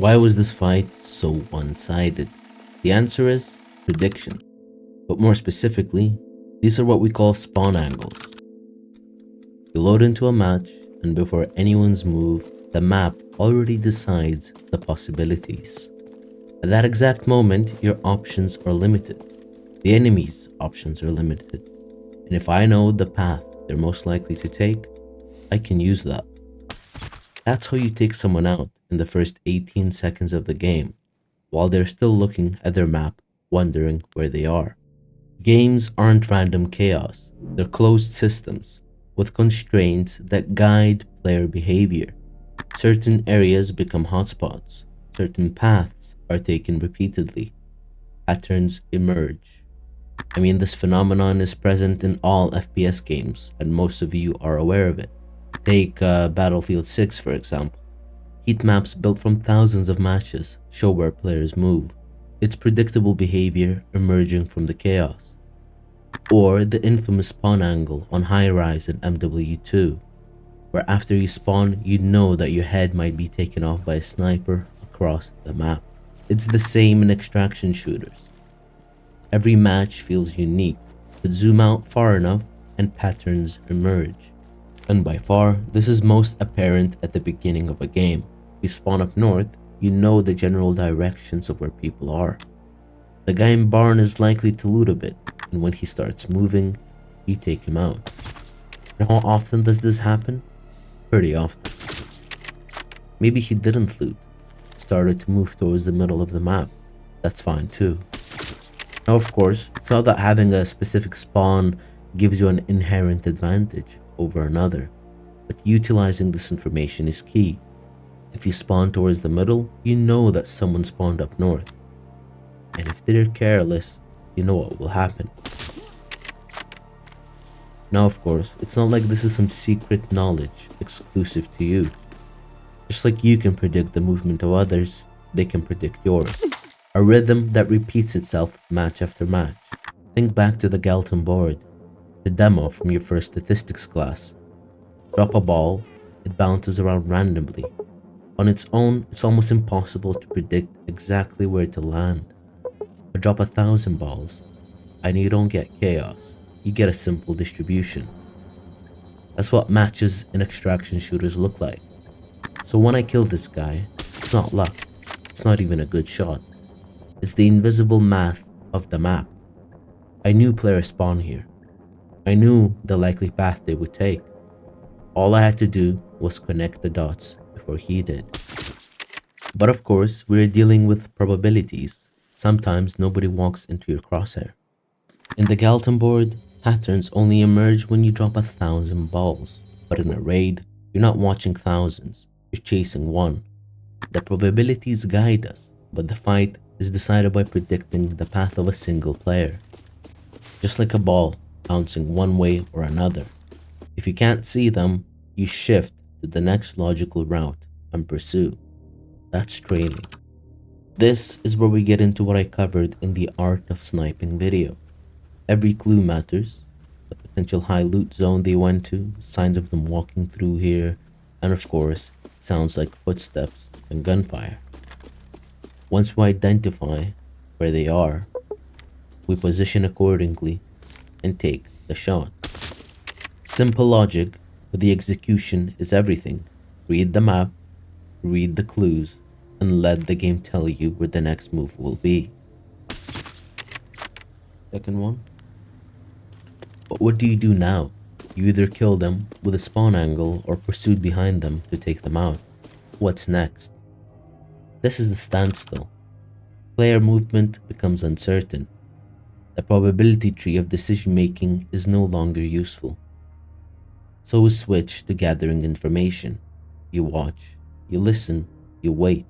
Why was this fight so one-sided? The answer is prediction. But more specifically, these are what we call spawn angles. You load into a match, and before anyone's move, the map already decides the possibilities. At that exact moment, your options are limited. The enemy's options are limited. And if I know the path they're most likely to take, I can use that. That's how you take someone out in the first 18 seconds of the game, while they're still looking at their map, wondering where they are. Games aren't random chaos, they're closed systems with constraints that guide player behavior. Certain areas become hotspots, certain paths are taken repeatedly, patterns emerge. This phenomenon is present in all FPS games, and most of you are aware of it. Take Battlefield 6 for example. Heat maps built from thousands of matches show where players move. It's predictable behavior emerging from the chaos. Or the infamous spawn angle on High Rise in MW2, where after you spawn, you know that your head might be taken off by a sniper across the map. It's the same in extraction shooters. Every match feels unique, but zoom out far enough and patterns emerge. And by far, this is most apparent at the beginning of a game. If you spawn up north, you know the general directions of where people are. The guy in barn is likely to loot a bit, and when he starts moving, you take him out. And how often does this happen? Pretty often. Maybe he didn't loot, started to move towards the middle of the map. That's fine too. Now of course, it's not that having a specific spawn gives you an inherent advantage over another, but utilizing this information is key. If you spawn towards the middle, you know that someone spawned up north. And if they're careless, you know what will happen. Now of course, it's not like this is some secret knowledge exclusive to you. Just like you can predict the movement of others, they can predict yours. A rhythm that repeats itself match after match. Think back to the Galton board, the demo from your first statistics class. Drop a ball, it bounces around randomly. On its own, it's almost impossible to predict exactly where to land. But drop 1,000 balls, and you don't get chaos, you get a simple distribution. That's what matches in extraction shooters look like. So when I kill this guy, it's not luck, it's not even a good shot. It's the invisible math of the map. I knew players spawn here. I knew the likely path they would take. All I had to do was connect the dots before he did. But of course, we're dealing with probabilities. Sometimes nobody walks into your crosshair. In the Galton board, patterns only emerge when you drop 1,000 balls. But in a raid, you're not watching thousands, you're chasing one. The probabilities guide us, but the fight is decided by predicting the path of a single player. Just like a ball bouncing one way or another. If you can't see them, you shift to the next logical route and pursue. That's training. This is where we get into what I covered in the art of sniping video. Every clue matters, the potential high loot zone they went to, signs of them walking through here, and of course, sounds like footsteps and gunfire. Once we identify where they are, we position accordingly and take the shot. Simple logic, but the execution is everything. Read the map, read the clues, and let the game tell you where the next move will be. Second one. But what do you do now? You either kill them with a spawn angle or pursued behind them to take them out. What's next? This is the standstill. Player movement becomes uncertain. The probability tree of decision making is no longer useful. So we switch to gathering information. You watch, you listen, you wait.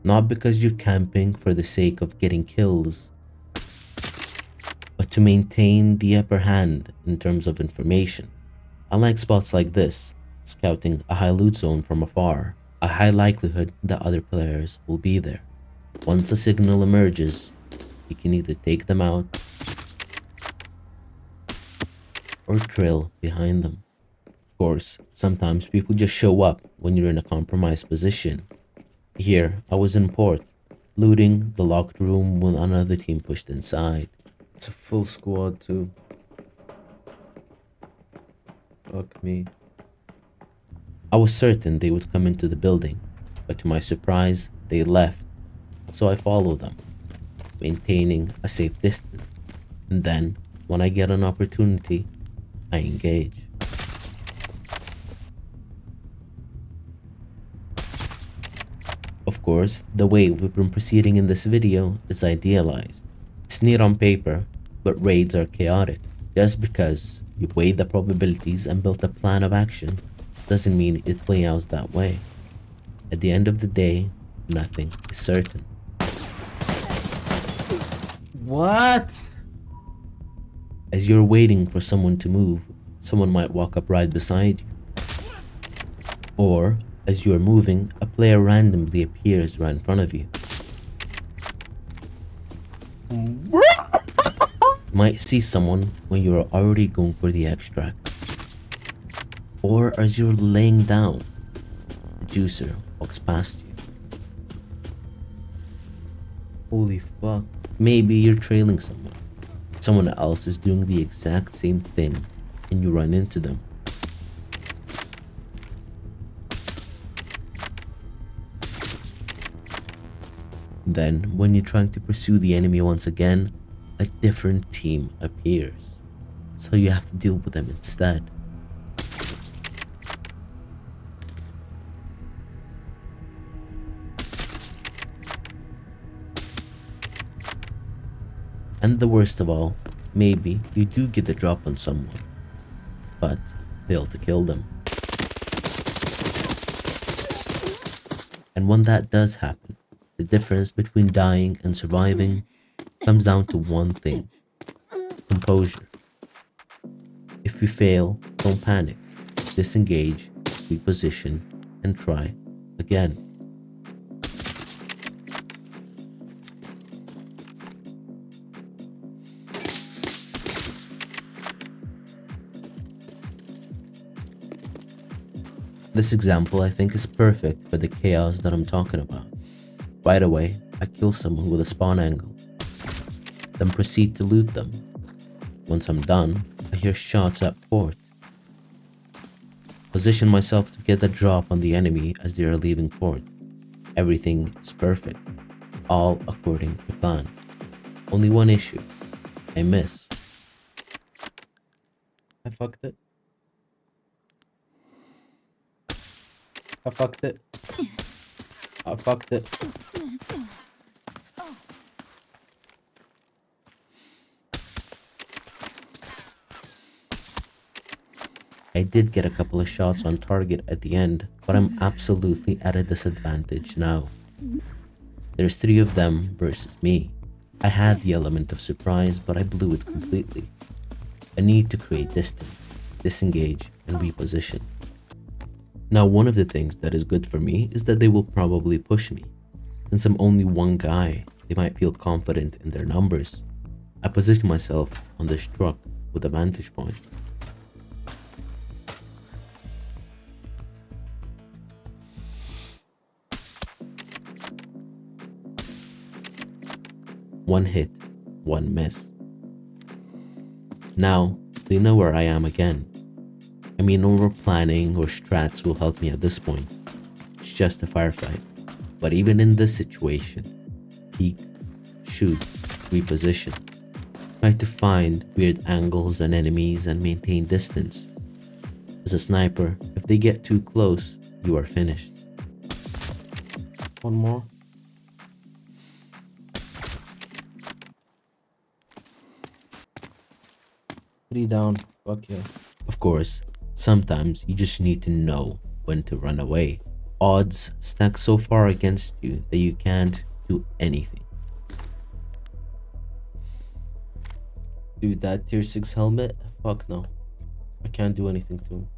Not because you're camping for the sake of getting kills, but to maintain the upper hand in terms of information. I like spots like this, scouting a high loot zone from afar, a high likelihood that other players will be there. Once a signal emerges, you can either take them out or trail behind them. Of course, sometimes people just show up when you're in a compromised position. Here, I was in port, looting the locked room when another team pushed inside. It's a full squad too. Fuck me. I was certain they would come into the building, but to my surprise, they left, so I followed them, maintaining a safe distance. And then, when I get an opportunity, I engage. Of course, the way we've been proceeding in this video is idealized. It's neat on paper, but raids are chaotic. Just because you weighed the probabilities and built a plan of action doesn't mean it plays out that way. At the end of the day, nothing is certain. What? As you're waiting for someone to move, someone might walk up right beside you. Or, as you're moving, a player randomly appears right in front of you. You might see someone when you're already going for the extract. Or as you're laying down, the juicer walks past you. Holy fuck. Maybe you're trailing someone. Someone else is doing the exact same thing and you run into them. Then, when you're trying to pursue the enemy once again, a different team appears. So you have to deal with them instead. And the worst of all, maybe you do get the drop on someone, but fail to kill them. And when that does happen, the difference between dying and surviving comes down to one thing: composure. If you fail, don't panic. Disengage, reposition, and try again. This example I think is perfect for the chaos that I'm talking about. Right away, I kill someone with a spawn angle, then proceed to loot them. Once I'm done, I hear shots at port. Position myself to get the drop on the enemy as they are leaving port. Everything is perfect, all according to plan. Only one issue: I miss. I fucked it. I fucked it. I fucked it. I did get a couple of shots on target at the end, but I'm absolutely at a disadvantage now. There's 3 of them versus me. I had the element of surprise, but I blew it completely. I need to create distance, disengage, and reposition. Now, one of the things that is good for me is that they will probably push me. Since I'm only one guy, they might feel confident in their numbers. I position myself on this truck with a vantage point. One hit, one miss. Now, they know where I am again. I mean, no more planning or strats will help me at this point. It's just a firefight. But even in this situation, peek, shoot, reposition. Try to find weird angles on enemies and maintain distance. As a sniper, if they get too close, you are finished. One more. Three down. Fuck yeah. Of course, sometimes you just need to know when to run away. Odds stack so far against you that you can't do anything. Dude, that tier 6 helmet? Fuck no. I can't do anything to him.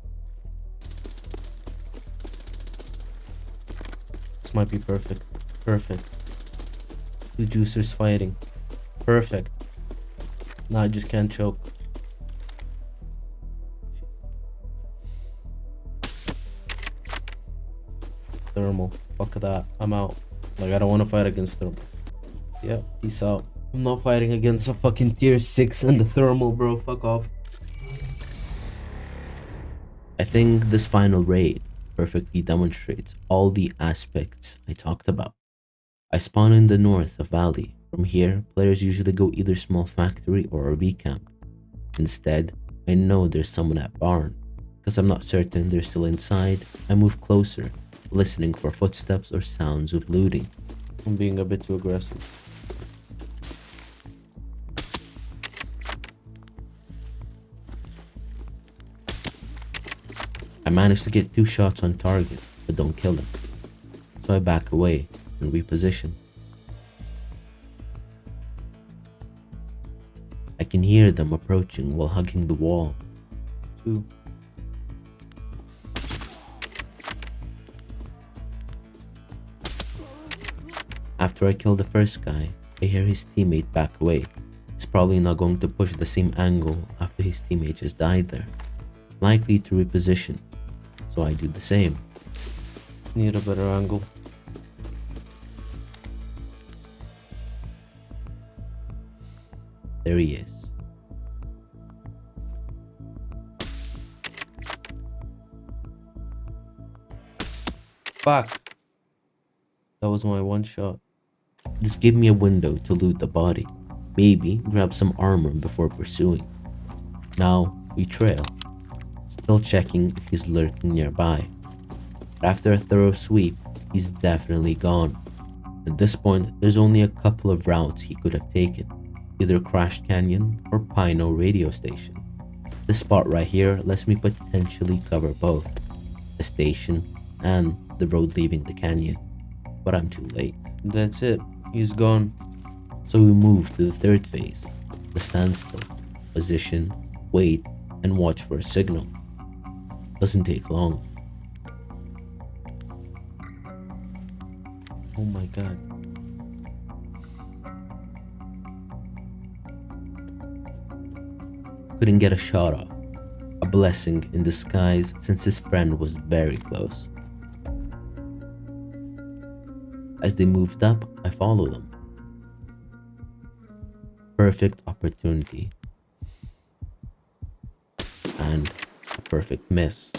This might be perfect. Perfect. 2 juicers fighting. Perfect. Nah, I just can't choke. Thermal. Fuck that. I'm out. Like, I don't want to fight against thermal. Yeah, peace out. I'm not fighting against a fucking tier 6 and the thermal, bro. Fuck off. I think this final raid perfectly demonstrates all the aspects I talked about. I spawn in the north of Valley. From here, players usually go either small factory or RV camp. Instead, I know there's someone at barn. Because I'm not certain they're still inside, I move closer, listening for footsteps or sounds of looting. I'm being a bit too aggressive. I managed to get 2 shots on target, but don't kill him. So I back away and reposition. I can hear them approaching while hugging the wall. 2. After I kill the first guy, I hear his teammate back away. He's probably not going to push the same angle after his teammate just died there. Likely to reposition, so I do the same. Need a better angle. There he is. Fuck! That was my one shot. This gave me a window to loot the body. Maybe grab some armor before pursuing. Now we trail. Still checking if he's lurking nearby. But after a thorough sweep, he's definitely gone. At this point, there's only a couple of routes he could have taken. Either Crashed Canyon or Pino radio station. This spot right here lets me potentially cover both. The station and the road leaving the canyon. But I'm too late. That's it. He's gone. So we move to the third phase. The standstill. Position, wait, and watch for a signal. Doesn't take long. Oh my god. Couldn't get a shot off. A blessing in disguise since his friend was very close. As they moved up, I followed them. Perfect opportunity. And a perfect miss.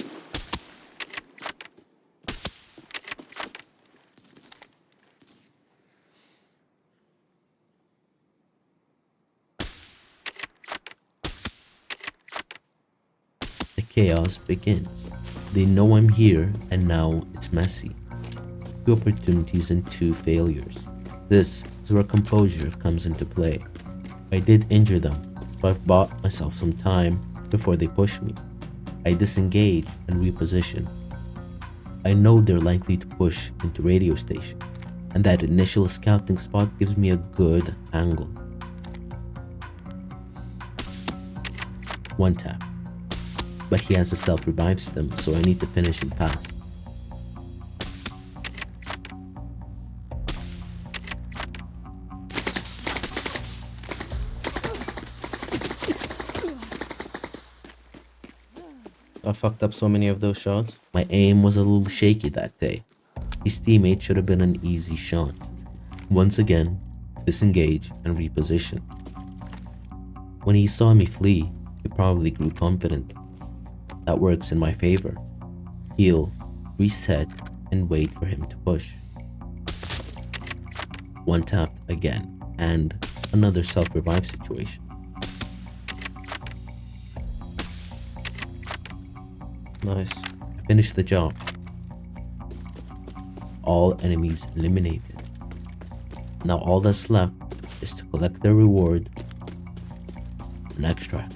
The chaos begins. They know I'm here and now it's messy. 2 opportunities and 2 failures. This is where composure comes into play. I did injure them, so I've bought myself some time before they push me. I disengage and reposition. I know they're likely to push into radio station, and that initial scouting spot gives me a good angle. 1 tap. But he has a self-revive stem, so I need to finish him fast. I fucked up so many of those shots. My aim was a little shaky that day. His teammate should have been an easy shot. Once again, disengage and reposition. When he saw me flee, he probably grew confident. That works in my favor. Heal, reset, and wait for him to push. 1 tap again, and another self-revive situation. Nice. I finished the job. All enemies eliminated. Now all that's left is to collect their reward and extract.